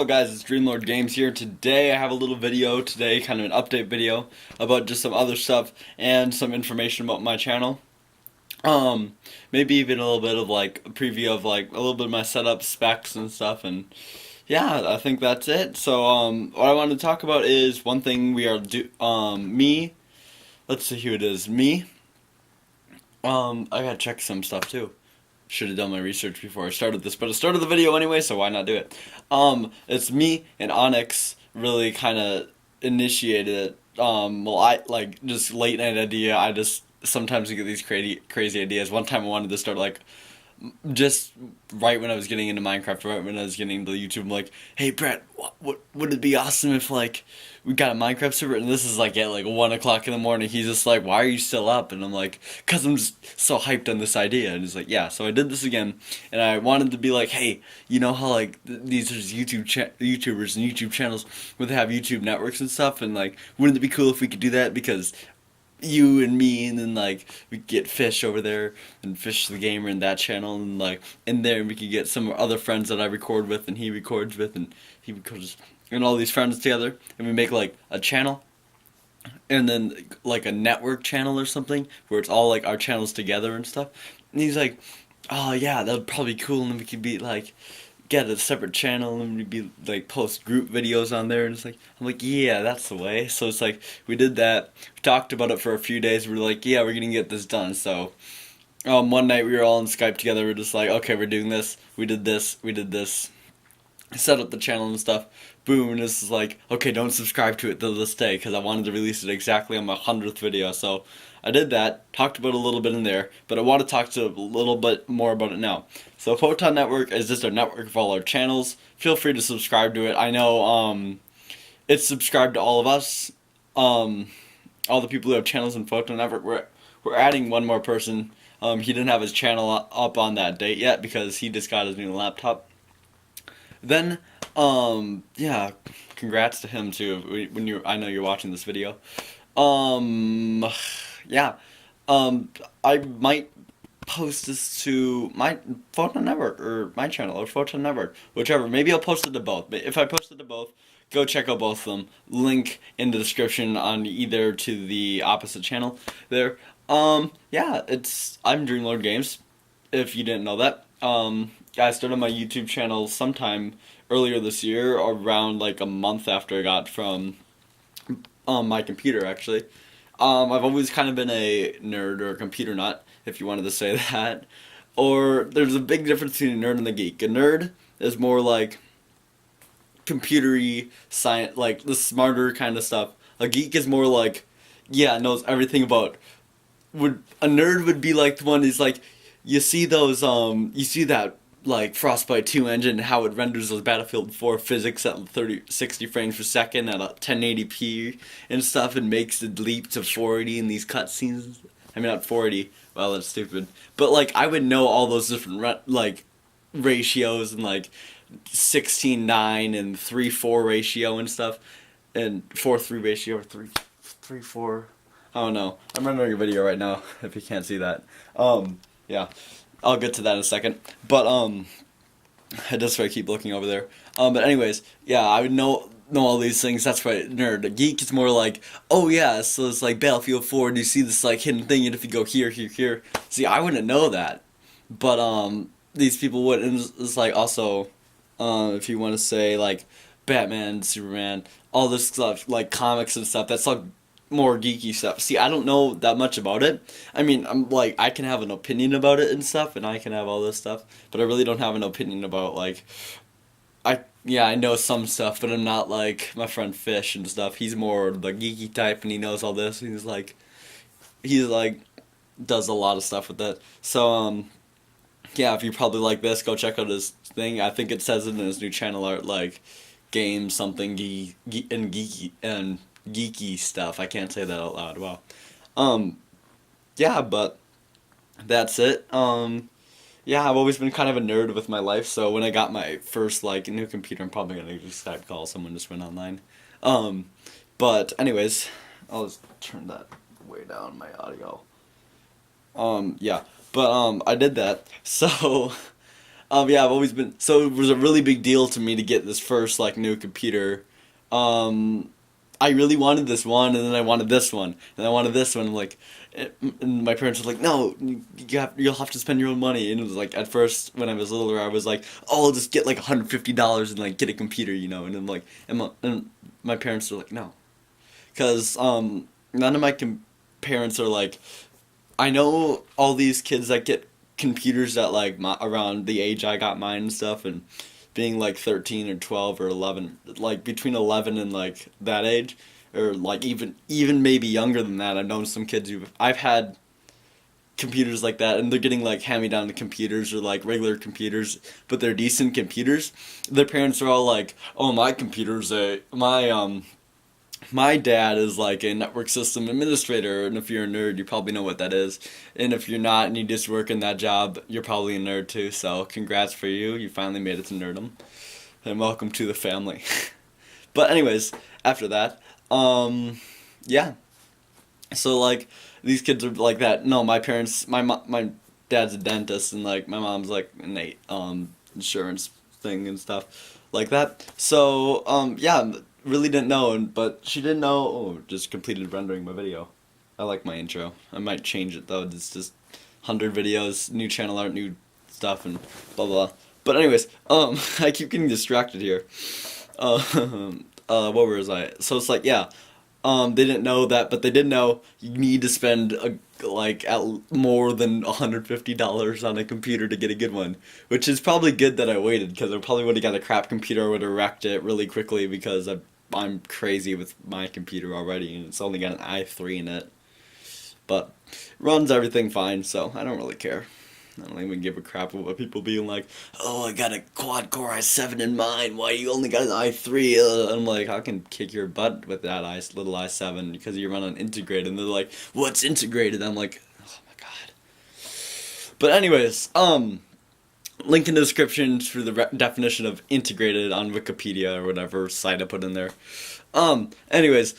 Hello guys, it's dreamlordgames here. Today I have a little video kind of an update video about just some other stuff and some information about my channel. Maybe even a little bit of like a preview of like a little bit of my setup specs and stuff, and yeah, I think that's it. So what I want to talk about is one thing we are me. Let's see who it is. Me. I gotta check some stuff too. Should have done my research before I started this, but I started the video anyway, so why not do it? It's me and Onyx really kind of initiated it. Well, I like just late night idea. I just sometimes get these crazy ideas. One time I wanted to start like just right when I was getting into Minecraft, right when I was getting into YouTube, I'm like, hey Brett, what would it be awesome if like we got a Minecraft server? And this is like at like 1 o'clock in the morning. He's just like, why are you still up? And I'm like, cause I'm just so hyped on this idea. And he's like, yeah. So I did this again, and I wanted to be like, hey, you know how like these are YouTubers and YouTube channels where they have YouTube networks and stuff, and like, wouldn't it be cool if we could do that? Because you and me, and then like we get Fish over there and FishTheGamer in that channel, and like in there we could get some other friends that I record with and he records with, and he records, and all these friends together, and we make like a channel, and then like a network channel or something where it's all like our channels together and stuff. And he's like, oh yeah, that would probably be cool, and then we could be like get a separate channel, and we'd be like post group videos on there, and it's like, I'm like, yeah, that's the way. So it's like we did that, we talked about it for a few days, we were like, yeah, we're gonna get this done. So one night we were all on Skype together, we're just like, okay, we're doing this, we did this, set up the channel and stuff, boom, and this is like, okay, don't subscribe to it till this day, because I wanted to release it exactly on my 100th video. So I did that, talked about it a little bit in there, but I want to talk to a little bit more about it now. So Photon Network is just a network of all our channels. Feel free to subscribe to it. I know it's subscribed to all of us, all the people who have channels in Photon Network. We're adding one more person. He didn't have his channel up on that date yet because he just got his new laptop. Then, yeah, congrats to him too. I know you're watching this video. Yeah, I might post this to my Photon Network or my channel or Photon Network, whichever. Maybe I'll post it to both. But if I post it to both, go check out both of them. Link in the description on either to the opposite channel there. Yeah, I'm dreamlordgames. If you didn't know that, I started my YouTube channel sometime earlier this year, around like a month after I got from my computer actually. I've always kind of been a nerd or a computer nut, if you wanted to say that. Or there's a big difference between a nerd and a geek. A nerd is more like computery science, like the smarter kind of stuff. A geek is more like, yeah, knows everything about. A nerd would be like the one who's like, you see that like Frostbite 2 engine, how it renders those Battlefield 4 physics at 60 frames per second at a 1080p and stuff, and makes the leap to 480 in these cutscenes. I mean, not 480. Well, that's stupid. But like, I would know all those different like ratios, and like 16:9 and 3:4 ratio and stuff, and 4:3 ratio, or 3:4. I don't know. I'm rendering a video right now. If you can't see that. Yeah. I'll get to that in a second, but that's why I keep looking over there. But anyways, yeah, I would know all these things. That's why nerd. A geek is more like, oh yeah, so it's like Battlefield 4, and you see this like hidden thing, and if you go here, see, I wouldn't know that, but these people would. And it's like also, if you want to say like Batman, Superman, all this stuff, like comics and stuff, that's like more geeky stuff. See, I don't know that much about it. I mean, I'm like, I can have an opinion about it and stuff, and I can have all this stuff, but I really don't have an opinion about like, I know some stuff, but I'm not like my friend Fish and stuff. He's more the geeky type, and he knows all this. And he's like does a lot of stuff with it. So yeah, if you probably like this, go check out his thing. I think it says it in his new channel art, like game something geeky and geeky stuff. I can't say that out loud. Wow. Yeah, but that's it. Yeah, I've always been kind of a nerd with my life, so when I got my first like new computer, I'm probably gonna just Skype call someone, just went online. But anyways, I'll just turn that way down my audio. Yeah, but I did that. So Yeah, I've always been. So it was a really big deal to me to get this first like new computer. I really wanted this one, and then I wanted this one, and I wanted this one. Like, and my parents were like, "No, you'll have to spend your own money." And it was like at first when I was littler, I was like, "Oh, I'll just get like $150 and like get a computer, you know." And I'm like, and my parents were like, "No," because none of my parents are like. I know all these kids that get computers at like around the age I got mine and stuff, and being like 13 or 12 or 11, like between 11 and like that age, or like even maybe younger than that. I've known some kids who I've had computers like that, and they're getting like hand-me-down computers or like regular computers, but they're decent computers. Their parents are all like, "Oh, my computer's my dad is like a network system administrator, and if you're a nerd, you probably know what that is. And if you're not and you just work in that job, you're probably a nerd too, so congrats for you. You finally made it to nerdom. And welcome to the family." But anyways, after that, yeah. So like these kids are like that. No, my parents, my dad's a dentist, and like my mom's like an insurance thing and stuff like that. So yeah, really didn't know, but she didn't know. Oh, just completed rendering my video. I like my intro. I might change it though. It's just 100 videos, new channel art, new stuff, and blah blah. But anyways, I keep getting distracted here. What was I? So it's like, yeah, they didn't know that, but they did know you need to spend like at more than $150 on a computer to get a good one, which is probably good that I waited, because I probably would have got a crap computer. I would have wrecked it really quickly because I'm crazy with my computer already, and it's only got an i3 in it, but runs everything fine, so I don't really care. I don't even give a crap about people being like, "Oh, I got a quad-core i7 in mine. Why you only got an i3?" I'm like, I can kick your butt with that little i7 because you run on integrated. And they're like, "What's integrated?" I'm like, oh my god. But anyways, link in the description for the definition of integrated on Wikipedia or whatever site I put in there. Anyways,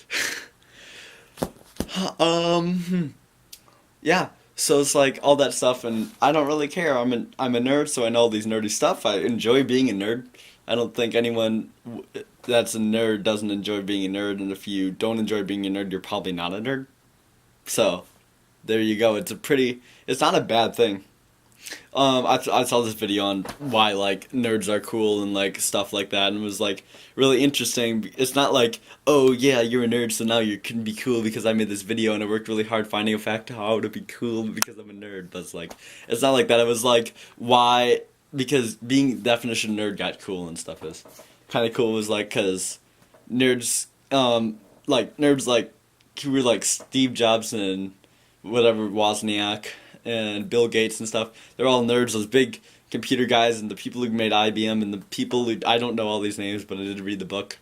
yeah. So it's like all that stuff, and I don't really care. I'm a nerd, so I know all these nerdy stuff. I enjoy being a nerd. I don't think anyone that's a nerd doesn't enjoy being a nerd, and if you don't enjoy being a nerd, you're probably not a nerd. So there you go. It's not a bad thing. I saw this video on why like nerds are cool and like stuff like that, and it was like really interesting. It's not like, "Oh yeah, you're a nerd, so now you can be cool because I made this video and I worked really hard finding a fact how to be cool because I'm a nerd." But it's not like that. It was like, why? Because being definition nerd got cool and stuff is kind of cool. It was like, because nerds nerds like who were like Steve Jobs and whatever, Wozniak and Bill Gates and stuff. They're all nerds, those big computer guys, and the people who made IBM, and the people who, I don't know all these names, but I did read the book,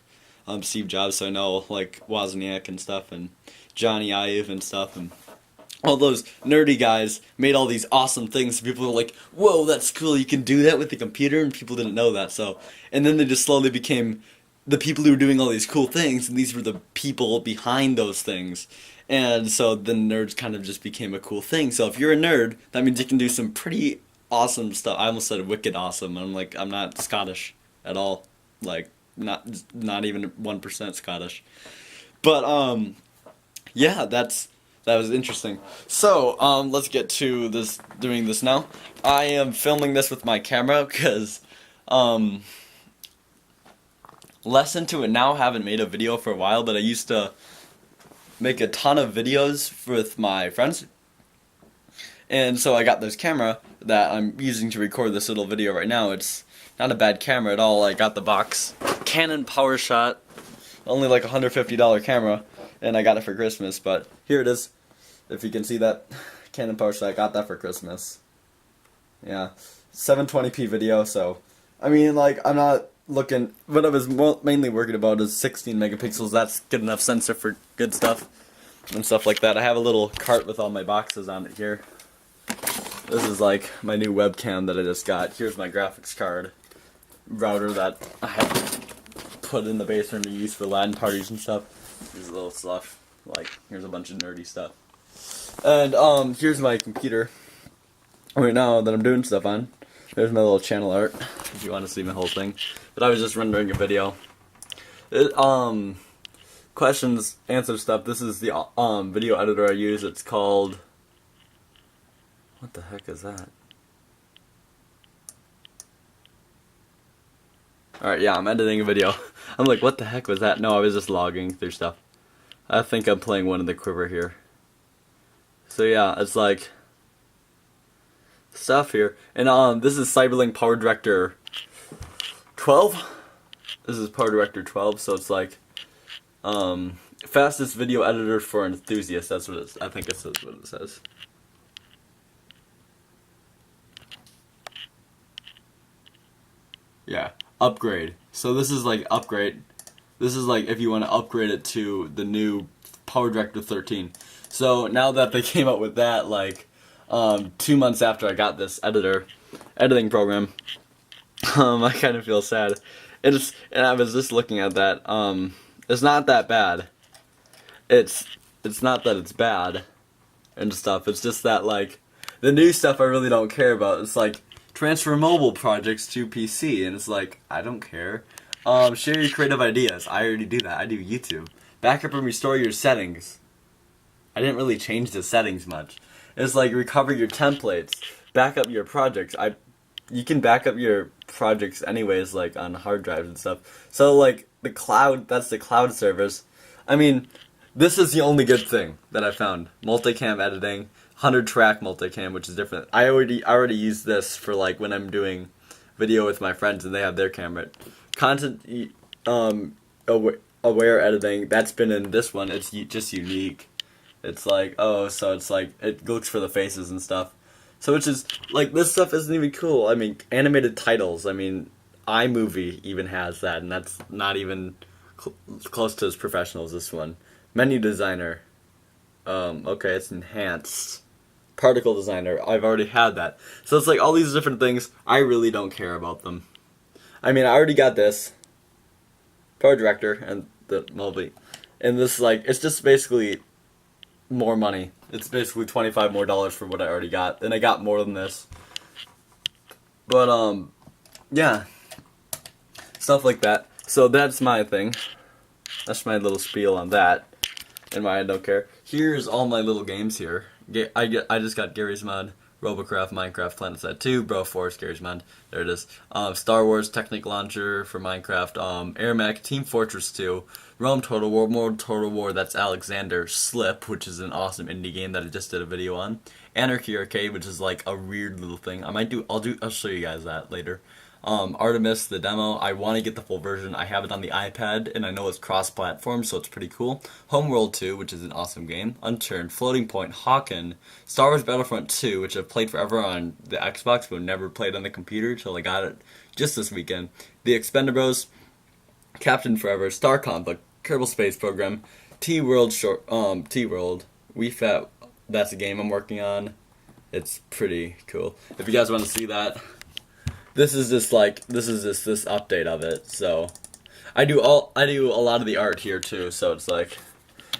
Steve Jobs, so I know like Wozniak and stuff, and Johnny Ive and stuff, and all those nerdy guys made all these awesome things. So people were like, "Whoa, that's cool, you can do that with the computer," and people didn't know that. So, and then they just slowly became the people who were doing all these cool things, and these were the people behind those things. And so the nerds kind of just became a cool thing. So if you're a nerd, that means you can do some pretty awesome stuff. I almost said wicked awesome, and I'm like, I'm not Scottish at all. Like, not even 1% Scottish. But yeah, that was interesting. So let's get to doing this now. I am filming this with my camera because less into it now. Haven't made a video for a while, but I used to make a ton of videos with my friends, and so I got this camera that I'm using to record this little video right now. It's not a bad camera at all. I got the box Canon PowerShot, only like $150 camera, and I got it for Christmas, but here it is. If you can see that, Canon PowerShot, I got that for Christmas. Yeah, 720p video, so I mean, like, I'm not looking, what I was mainly worried about is 16 megapixels. That's good enough sensor for good stuff and stuff like that. I have a little cart with all my boxes on it here. This is like my new webcam that I just got. Here's my graphics card router that I have put in the basement to use for LAN parties and stuff. Here's a little stuff, like, here's a bunch of nerdy stuff. And here's my computer right now that I'm doing stuff on. There's my little channel art, if you want to see my whole thing. But I was just rendering a video. Questions, answer stuff. This is the video editor I use. It's called... What the heck is that? Alright, yeah, I'm editing a video. I'm like, what the heck was that? No, I was just logging through stuff. I think I'm playing one in the quiver here. So yeah, it's like... stuff here. And this is Cyberlink Power Director 12. This is Power Director 12, so it's like fastest video editor for enthusiasts. That's what it's, I think it says what it says. Yeah, upgrade. So this is like upgrade. This is like if you want to upgrade it to the new Power Director 13. So now that they came out with that, like 2 months after I got this editing program, I kind of feel sad. And I was just looking at that. It's not that bad. It's not that it's bad and stuff. It's just that like the new stuff I really don't care about. It's like transfer mobile projects to PC, and it's like I don't care. Share your creative ideas. I already do that. I do YouTube. Backup and restore your settings. I didn't really change the settings much. It's like recover your templates, back up your projects. You can back up your projects anyways, like on hard drives and stuff. So like the cloud, that's the cloud service. I mean, this is the only good thing that I found. Multicam editing, 100-track multicam, which is different. I already use this for like when I'm doing video with my friends and they have their camera. Content aware editing, that's been in this one. It's just unique. It's like, oh, so it's like, it looks for the faces and stuff. So which is, like, this stuff isn't even cool. I mean, animated titles, I mean, iMovie even has that, and that's not even close to as professional as this one. Menu designer, okay, it's enhanced. Particle designer, I've already had that. So it's like, all these different things, I really don't care about them. I mean, I already got this. Power Director, and the movie. And this, like, it's just basically more money. It's basically $25 more for what I already got, and I got more than this. But yeah, stuff like that. So that's my thing. That's my little spiel on that, and why I don't care. Here's all my little games here. I just got Gary's Mod, Robocraft, Minecraft, PlanetSide 2, Broforce, Gary's Mod. There it is. Star Wars Technic Launcher for Minecraft, Air Mech, Team Fortress 2, Rome Total War, more Total War, that's Alexander, Slip, which is an awesome indie game that I just did a video on, Anarchy Arcade, which is like a weird little thing. I'll show you guys that later. Artemis, the demo, I want to get the full version. I have it on the iPad, and I know it's cross-platform, so it's pretty cool. Homeworld 2, which is an awesome game. Unturned, Floating Point, Hawken, Star Wars Battlefront 2, which I've played forever on the Xbox, but never played on the computer till I got it just this weekend. The Expendables, Captain Forever, Star Conflict, Kerbal Space Program, T-World, Wii Fat, that's a game I'm working on. It's pretty cool. If you guys want to see that, this is just this update of it. So I do a lot of the art here too. So it's like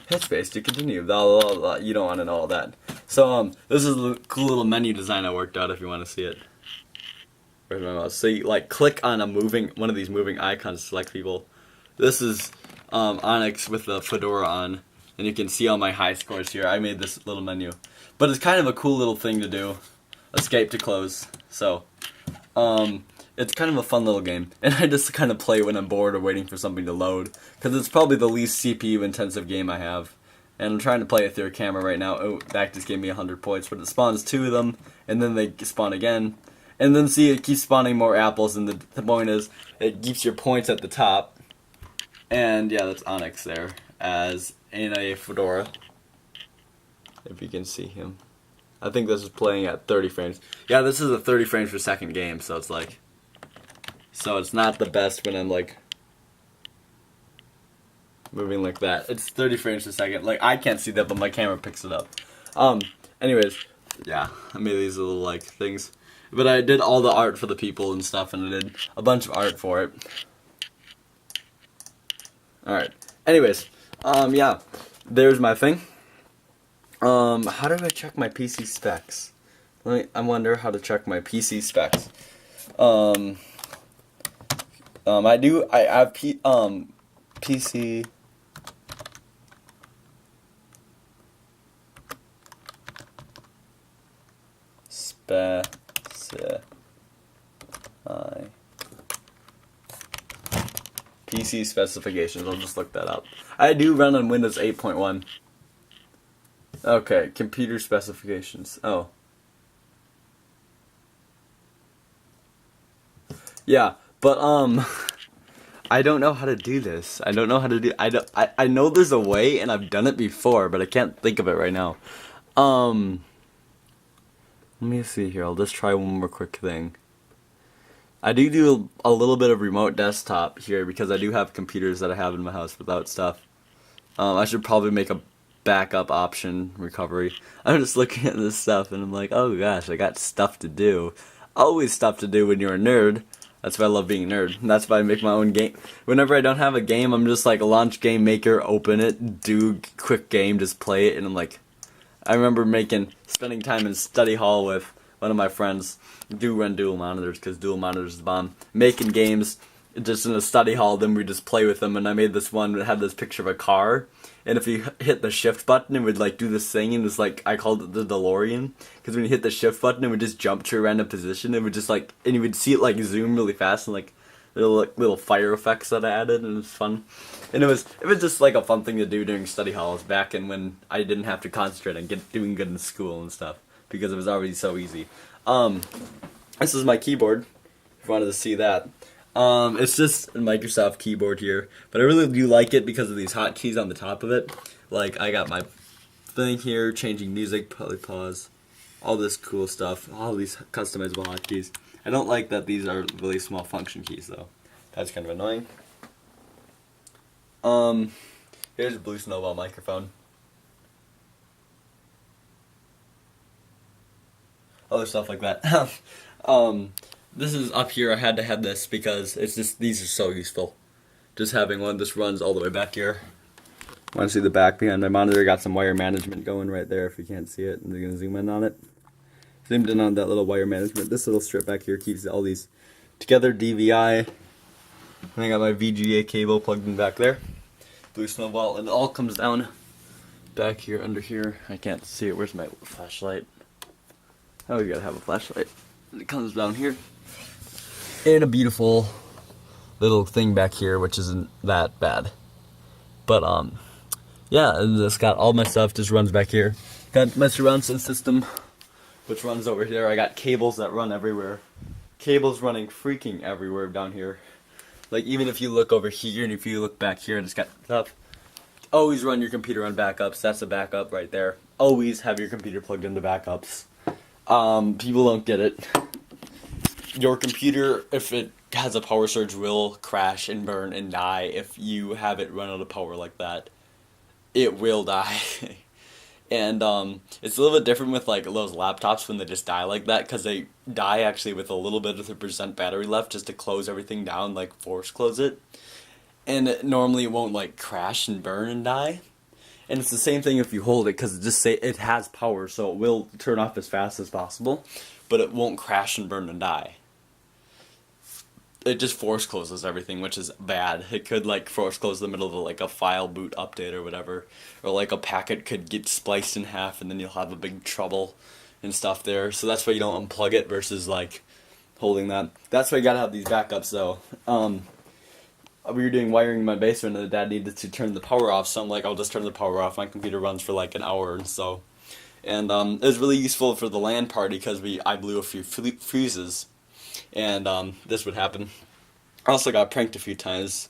hit space to continue. Blah, blah, blah. You don't want to know all that. So this is a cool little menu design I worked out. If you want to see it. Where's my mouse? So you like click on one of these moving icons to select people. This is Onyx with the fedora on, and you can see all my high scores here. I made this little menu, but it's kind of a cool little thing to do. Escape to close. So it's kind of a fun little game, and I just kind of play when I'm bored or waiting for something to load, because it's probably the least CPU intensive game I have, and I'm trying to play it through a camera right now. Oh, that just gave me 100 points, but it spawns 2 of them, and then they spawn again, and then see, it keeps spawning more apples, and the point is, it keeps your points at the top, and yeah, that's Onyx there, as in a fedora, if you can see him. I think this is playing at 30 frames. Yeah, this is a 30 frames per second game, so it's like... So it's not the best when I'm like... moving like that. It's 30 frames per second. Like, I can't see that, but my camera picks it up. Anyways, yeah, I made these little, like, things. But I did all the art for the people and stuff, and I did a bunch of art for it. Alright. Anyways, yeah, there's my thing. How do I check my PC specs? I wonder how to check my PC specs. Um, I have PC. PC specifications. I'll just look that up. I do run on Windows 8.1. Okay, computer specifications. Oh. Yeah, but I don't know how to do this. I don't know how to do I know there's a way and I've done it before, but I can't think of it right now. Let me see here. I'll just try one more quick thing. I do a little bit of remote desktop here because I do have computers that I have in my house without stuff. I should probably make a backup option recovery. I'm just looking at this stuff and I'm like, oh gosh, I got stuff to do. Always stuff to do when you're a nerd. That's why I love being a nerd. And that's why I make my own game. Whenever I don't have a game, I'm just like a launch game maker, open it, do quick game, just play it, and I'm like, I remember spending time in study hall with one of my friends. Do run dual monitors because dual monitors is the bomb. Making games just in a study hall, then we just play with them. And I made this one that had this picture of a car, and if you hit the shift button, it would like do this thing, and it's like I called it the DeLorean because when you hit the shift button, it would just jump to a random position. It would just like, and you would see it like zoom really fast and like little fire effects that I added, and it was fun. And it was just like a fun thing to do during study halls back in when I didn't have to concentrate on doing good in school and stuff because it was already so easy. This is my keyboard. If you wanted to see that, it's just a Microsoft keyboard here, but I really do like it because of these hotkeys on the top of it. Like I got my thing here, changing music, probably pause, all this cool stuff, all these customizable hotkeys. I don't like that these are really small function keys though. That's kind of annoying. Here's a Blue Snowball microphone. Other stuff like that. This is up here. I had to have this because it's just, these are so useful. Just having one, this runs all the way back here. Want to see the back behind my monitor? Got some wire management going right there if you can't see it. I'm going to zoom in on it. Zoomed in on that little wire management. This little strip back here keeps all these together. DVI. And I got my VGA cable plugged in back there. Blue Snowball. And it all comes down back here, under here. I can't see it. Where's my flashlight? Oh, you gotta have a flashlight. It comes down here. And a beautiful little thing back here, which isn't that bad. But, yeah, it's got all my stuff, just runs back here. Got my surround sound system, which runs over here. I got cables that run everywhere. Cables running freaking everywhere down here. Like, even if you look over here and if you look back here, it's got stuff. Always run your computer on backups. That's a backup right there. Always have your computer plugged into backups. People don't get it. Your computer, if it has a power surge, will crash and burn and die if you have it run out of power like that. It will die. And it's a little bit different with like those laptops when they just die like that, because they die actually with a little bit of the percent battery left just to close everything down, like force close it. And normally it won't like crash and burn and die. And it's the same thing if you hold it, because it has power, so it will turn off as fast as possible, but it won't crash and burn and die. It just force closes everything, which is bad. It could like force close the middle of like a file boot update or whatever, or like a packet could get spliced in half, and then you'll have a big trouble and stuff there. So that's why you don't unplug it versus like holding that. That's why you gotta have these backups though. We were doing wiring in my basement, and the dad needed to turn the power off, so I'm like, I'll just turn the power off. My computer runs for like an hour and so. And it was really useful for the LAN party because I blew a few fuses, and this would happen. I also got pranked a few times.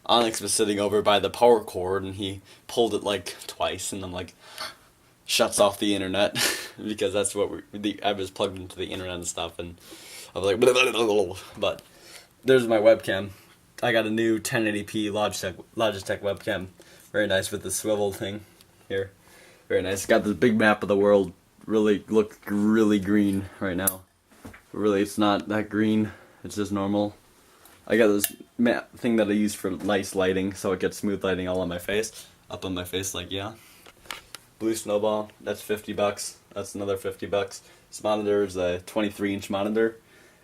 Onyx was sitting over by the power cord, and he pulled it like twice, and then like shuts off the internet because that's what I was plugged into the internet and stuff, and I was like, blah, blah, blah, blah. But there's my webcam. I got a new 1080p Logitech webcam. Very nice with the swivel thing here. Very nice. Got this big map of the world. Look really green right now. Really, it's not that green. It's just normal. I got this map thing that I use for nice lighting, so it gets smooth lighting all on my face. Up on my face, like, yeah. Blue Snowball, that's $50. That's another $50. This monitor is a 23-inch monitor.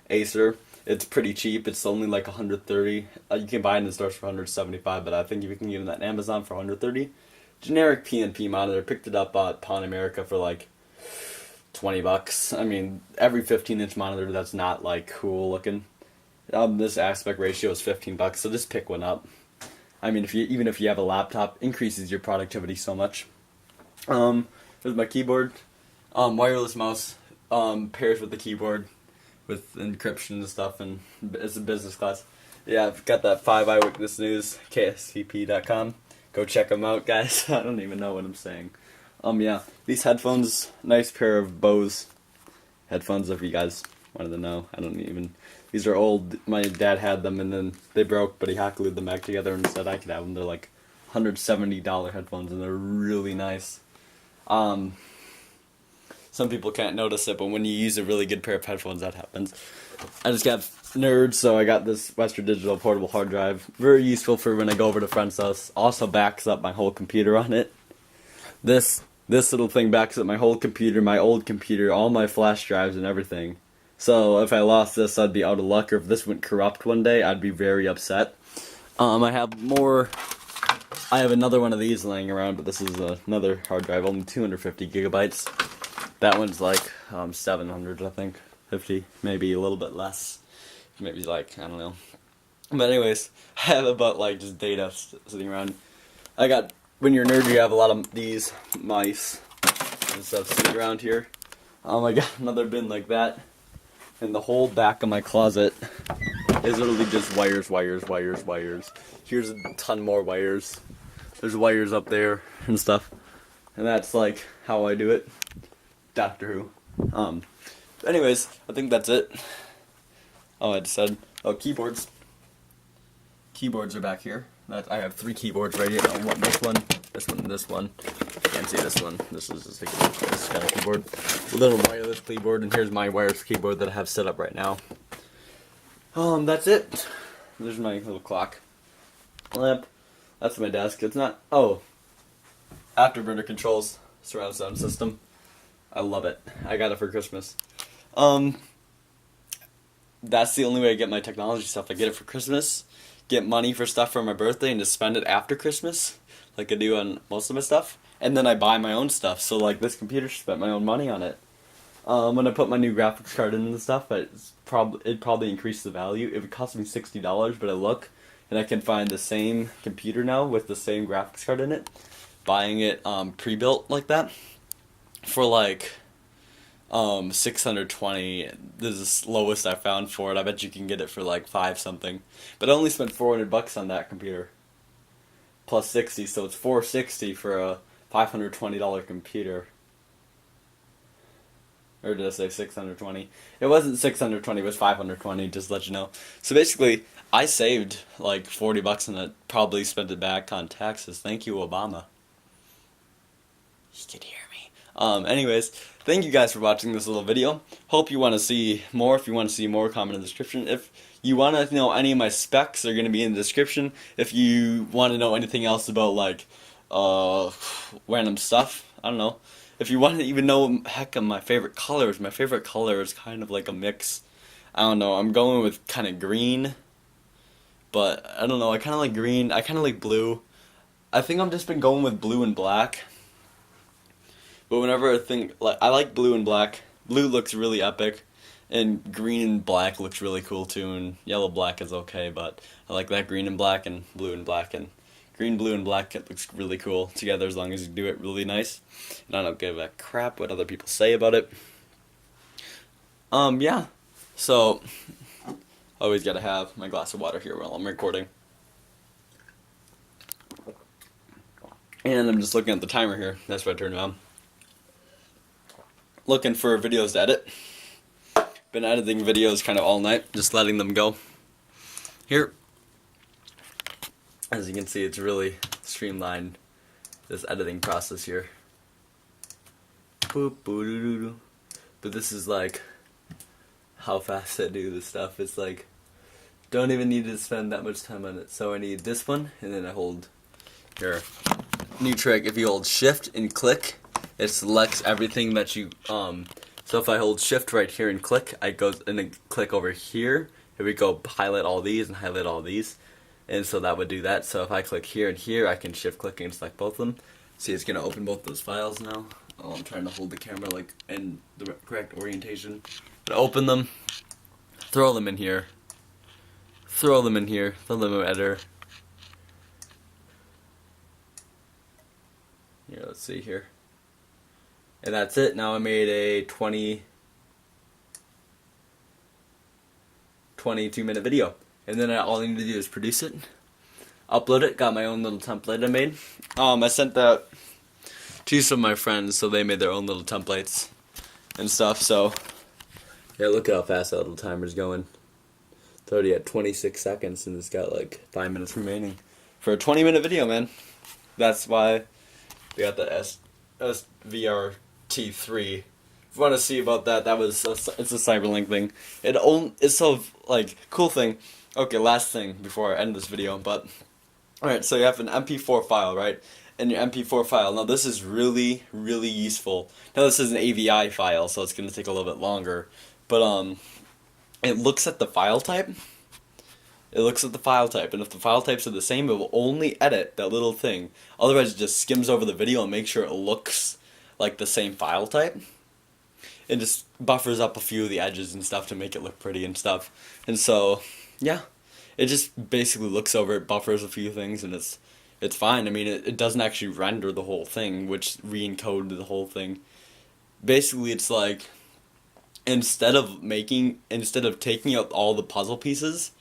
Acer. It's pretty cheap. It's only like 130. You can buy it in the stores for 175, but I think you can get it on Amazon for 130. Generic PNP monitor. Picked it up at Pawn America for like 20 bucks. I mean, every 15-inch monitor that's not like cool looking. This aspect ratio is 15 bucks, so just pick one up. I mean, even if you have a laptop, increases your productivity so much. There's my keyboard. Wireless mouse pairs with the keyboard with encryption and stuff, and it's a business class. Yeah, I've got that 5 Eyewitness News, ksvp.com. Go check them out, guys. I don't even know what I'm saying. Yeah, these headphones, nice pair of Bose headphones if you guys wanted to know. I don't even, these are old. My dad had them and then they broke, but he hot glued them back together and said I could have them. They're like $170 headphones and they're really nice. Some people can't notice it, but when you use a really good pair of headphones, that happens. I just got nerds, so I got this Western Digital portable hard drive. Very useful for when I go over to a friend's house. Also backs up my whole computer on it. This little thing backs up my whole computer, my old computer, all my flash drives and everything. So if I lost this, I'd be out of luck, or if this went corrupt one day, I'd be very upset. I have another one of these laying around, but this is another hard drive, only 250 gigabytes. That one's like 700, I think, 50, maybe a little bit less, maybe like, I don't know. But anyways, I have about like just data sitting around. When you're a nerd, you have a lot of these mice and stuff sitting around here. I got another bin like that, and the whole back of my closet is literally just wires. Here's a ton more wires. There's wires up there and stuff, and that's like how I do it. Doctor Who. Anyways, I think that's it. I just said, keyboards. Keyboards are back here. I have 3 keyboards right here. I want this one, and this one. Can't see this one. This is just this kind of keyboard. A little wireless keyboard, and here's my wireless keyboard that I have set up right now. That's it. There's my little clock. Lamp. That's my desk. It's not. Afterburner controls. Surround sound system. I love it. I got it for Christmas. That's the only way I get my technology stuff. I get it for Christmas, get money for stuff for my birthday, and just spend it after Christmas, like I do on most of my stuff. And then I buy my own stuff. So like this computer, spent my own money on it. When I put my new graphics card in and stuff, it probably increased the value. It would cost me $60, but I look, and I can find the same computer now with the same graphics card in it, buying it pre-built like that, for like 620. This is the lowest I found for it. I bet you can get it for like 5 something. But I only spent $400 on that computer, plus 60, so it's $460 for a $520 computer. Or did I say 620? It wasn't 620, it was 520, just to let you know. So basically, I saved like $40 and I probably spent it back on taxes. Thank you, Obama. You could hear me. Anyways, thank you guys for watching this little video. Hope you want to see more. If you want to see more, comment in the description. If you want to know any of my specs, they're going to be in the description. If you want to know anything else about like random stuff, I don't know. If you want to even know, heck, my favorite colors is kind of like a mix. I don't know, I'm going with kind of green, but I don't know, I kind of like green, I kind of like blue. I think I've just been going with blue and black. But whenever I think, like, I like blue and black. Blue looks really epic, and green and black looks really cool too, and yellow black is okay, but I like that green and black and blue and black, and green, blue, and black, it looks really cool together as long as you do it really nice. And I don't give a crap what other people say about it. Yeah. So, always gotta have my glass of water here while I'm recording. And I'm just looking at the timer here. That's why I turned it on. Looking for videos to edit. Been editing videos kind of all night, just letting them go. Here. As you can see, it's really streamlined, this editing process here. Boop, boo, doo, doo, doo. But this is like how fast I do this stuff. It's like, don't even need to spend that much time on it. So I need this one, and then I hold here. New trick, if you hold shift and click, it selects everything that you, so if I hold shift right here and click, I go and then click over here, Here we go, highlight all these and highlight all these. And so that would do that. So if I click here and here, I can shift click and select both of them. See, it's going to open both those files now. Oh, I'm trying to hold the camera like in the correct orientation. But open them, throw them in here, throw them in here, throw them in editor. Here, let's see here. And that's it. Now I made a 22-minute video. And then all I need to do is produce it, upload it, got my own little template I made. I sent that to some of my friends, so they made their own little templates and stuff. So, yeah, look at how fast that little timer's going. It's already at 26 seconds, and it's got like 5 minutes remaining for a 20-minute video, man. That's why we got the SVRT3. If you want to see about that, it's a Cyberlink thing. It's so like cool thing. Okay, last thing before I end this video, but alright, so you have an MP4 file, right? And your MP4 file, now this is really, really useful. Now this is an AVI file, so it's going to take a little bit longer, but it looks at the file type. It looks at the file type, and if the file types are the same, it will only edit that little thing. Otherwise, it just skims over the video and makes sure it looks like the same file type. It just buffers up a few of the edges and stuff to make it look pretty and stuff. And so, yeah, it just basically looks over it, buffers a few things, and it's fine. I mean, it doesn't actually render the whole thing, which re-encoded the whole thing. Basically, it's like, instead of taking out all the puzzle pieces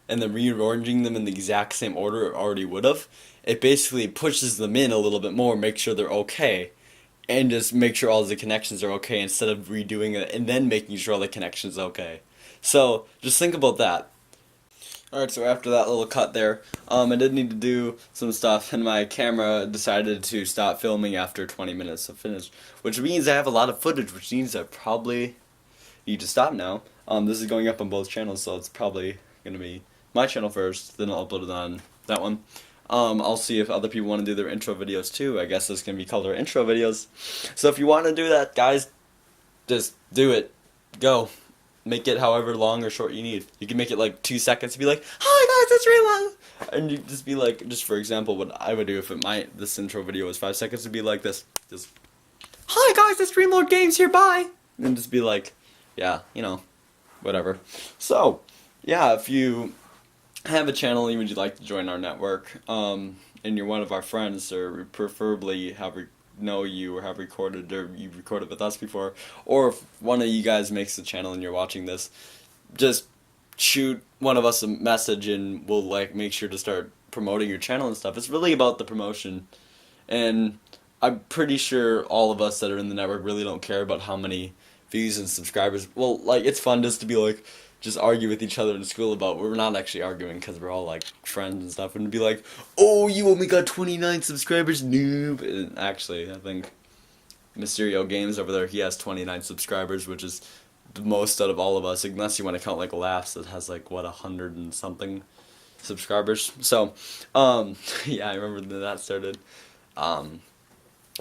and then rearranging them in the exact same order it already would have, it basically pushes them in a little bit more, make sure they're okay, and just make sure all the connections are okay instead of redoing it and then making sure all the connections are okay. So, just think about that. Alright, so after that little cut there, I did need to do some stuff, and my camera decided to stop filming after 20 minutes of finish, which means I have a lot of footage, which means I probably need to stop now. This is going up on both channels, so it's probably going to be my channel first, then I'll upload it on that one. I'll see if other people want to do their intro videos too. I guess it's going to be called our intro videos. So if you want to do that, guys, just do it. Go. Make it however long or short you need. You can make it like 2 seconds and be like, "Hi guys, it's real long." And you just be like, just for example, what I would do if this intro video was 5 seconds would be like this. Just, "Hi guys, it's dreamlordgames here, bye." And just be like, yeah, you know, whatever. So, yeah, if you have a channel and would like to join our network, and you're one of our friends, or preferably know you or have recorded, or you've recorded with us before, or if one of you guys makes a channel and you're watching this, just shoot one of us a message and we'll like make sure to start promoting your channel and stuff. It's really about the promotion, and I'm pretty sure all of us that are in the network really don't care about how many views and subscribers. Well, like, it's fun just to be like, just argue with each other in school about, we're not actually arguing because we're all like friends and stuff, and be like, "Oh, you only got 29 subscribers, noob." And actually, I think Mysterio Games over there, he has 29 subscribers, which is the most out of all of us, unless you want to count like Laughs, that has like, what, 100 and something subscribers. So, yeah, I remember when that started. I'm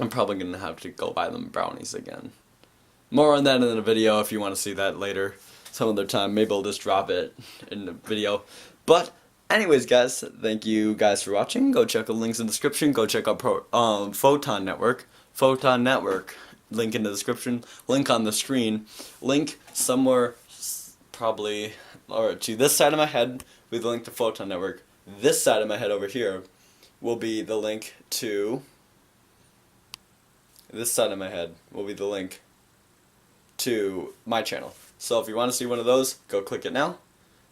probably gonna have to go buy them brownies again. More on that in the video if you want to see that later. Some other time, maybe I'll just drop it in the video. But anyways, guys, thank you guys for watching. Go check out the links in the description. Go check out Photon Network. Photon Network. Link in the description. Link on the screen. Link somewhere, probably, or to this side of my head, will be the link to Photon Network. This side of my head over here will be the link to. This side of my head will be the link to my channel. So if you want to see one of those, go click it now,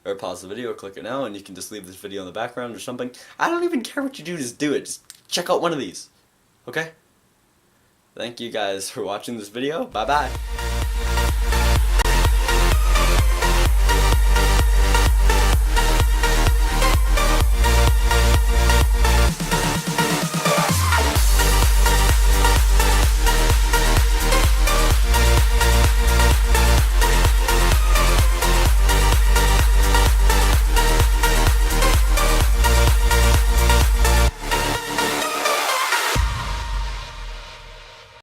or pause the video, click it now, and you can just leave this video in the background or something. I don't even care what you do, just do it. Just check out one of these, okay? Thank you guys for watching this video. Bye-bye.